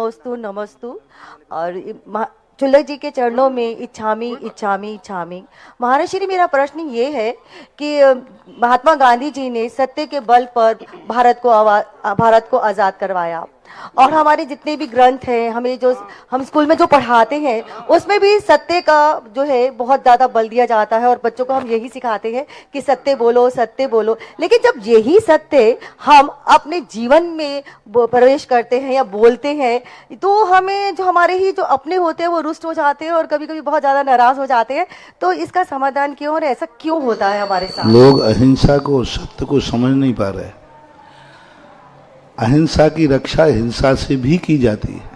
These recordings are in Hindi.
नमोस्तु नमोस्तु। और चुल्लक जी के चरणों में इच्छामी इच्छामी इच्छामी। महर्षि, मेरा प्रश्न ये है कि महात्मा गांधी जी ने सत्य के बल पर भारत को आज़ाद करवाया, और हमारे जितने भी ग्रंथ हैं, हमें जो हम स्कूल में जो पढ़ाते हैं उसमें भी सत्य का जो है बहुत ज़्यादा बल दिया जाता है, और बच्चों को हम यही सिखाते हैं कि सत्य बोलो सत्य बोलो। लेकिन जब यही सत्य हम अपने जीवन में प्रवेश करते हैं या बोलते हैं, तो हमें जो हमारे ही जो अपने होते हैं वो रुष्ट हो जाते हैं और कभी कभी बहुत ज़्यादा नाराज हो जाते हैं। तो इसका समाधान क्यों और ऐसा क्यों होता है हमारे साथ? लोग अहिंसा को, सत्य को समझ नहीं पा रहे। अहिंसा की रक्षा हिंसा से भी की जाती है।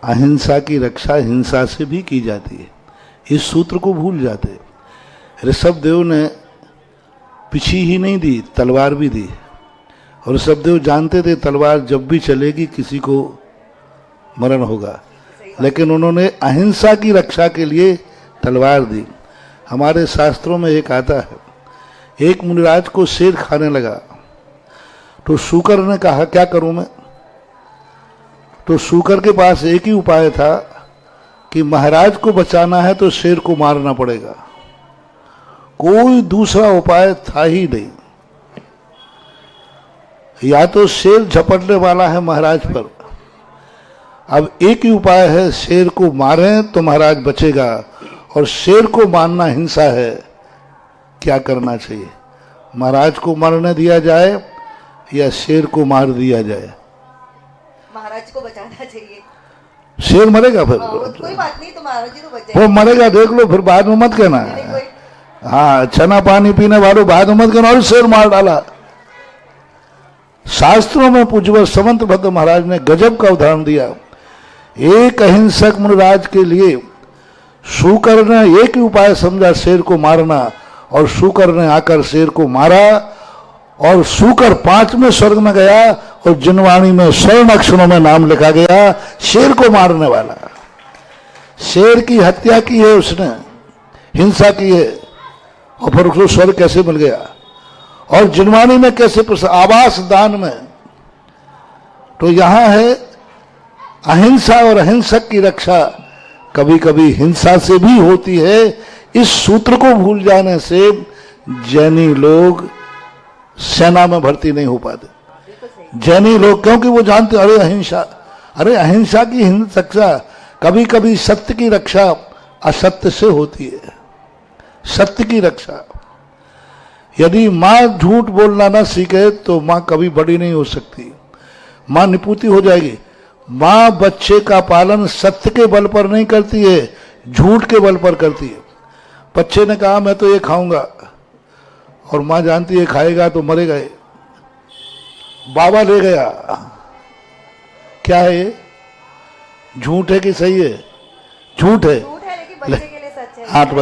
अहिंसा की रक्षा हिंसा से भी की जाती है। इस सूत्र को भूल जाते। ऋषभदेव ने पिछी ही नहीं दी, तलवार भी दी, और ऋषभदेव जानते थे तलवार जब भी चलेगी किसी को मरण होगा, लेकिन उन्होंने अहिंसा की रक्षा के लिए तलवार दी। हमारे शास्त्रों में एक आता है, एक मुनिराज को शेर खाने लगा, तो शूकर ने कहा क्या करूं मैं? तो शूकर के पास एक ही उपाय था कि महाराज को बचाना है तो शेर को मारना पड़ेगा। कोई दूसरा उपाय था ही नहीं। या तो शेर झपटने वाला है महाराज पर, अब एक ही उपाय है, शेर को मारें तो महाराज बचेगा, और शेर को मारना हिंसा है। क्या करना चाहिए? महाराज को मरने दिया जाए या शेर को मार दिया जाए? महाराज को बचाना चाहिए। शेर मरेगा फिर कोई बात नहीं, तो महाराज जी तो बच जाएंगे। वो मरेगा, देख लो, फिर बाद में मत कहना। हाँ, छना पानी पीने वालों बाद में मत कहना और शेर मार डाला। शास्त्रों में पूज्य समंत भद्र महाराज ने गजब का उदाहरण दिया। एक अहिंसक मुनिराज के लिए शूकर ने एक ही उपाय समझा, शेर को मारना, और शूकर ने आकर शेर को मारा, और शूकर 5वें स्वर्ग में गया, और जिनवाणी में स्वर्ण अक्षरों में नाम लिखा गया, शेर को मारने वाला। शेर की हत्या की है उसने, हिंसा की है, और फिर उसको स्वर्ग कैसे मिल गया? और जिनवाणी में कैसे आवास दान में। तो यहां है अहिंसा और अहिंसक की रक्षा कभी कभी हिंसा से भी होती है। इस सूत्र को भूल जाने से जैनी लोग सेना में भर्ती नहीं हो पाते। जैनी लोग, क्योंकि वो जानते अरे अहिंसा की रक्षा, कभी कभी सत्य की रक्षा असत्य से होती है। सत्य की रक्षा, यदि माँ झूठ बोलना ना सीखे तो माँ कभी बड़ी नहीं हो सकती, माँ निपुती हो जाएगी। माँ बच्चे का पालन सत्य के बल पर नहीं करती है, झूठ के बल पर करती है। बच्चे ने कहा मैं तो ये खाऊंगा, और माँ जानती है खाएगा तो मरेगा। बाबा ले गया, क्या है ये? झूठ है कि सही है? झूठ है, लेकिन बच्चे के लिए सच है। हाँ, तो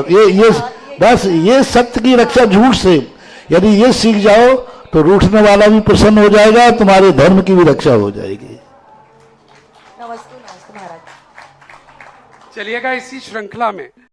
बस ये सत्य की रक्षा झूठ से, यदि ये सीख जाओ तो रूठने वाला भी प्रसन्न हो जाएगा, तुम्हारे धर्म की भी रक्षा हो जाएगी। नमस्ते नमस्ते महाराज। चलिएगा इसी श्रृंखला में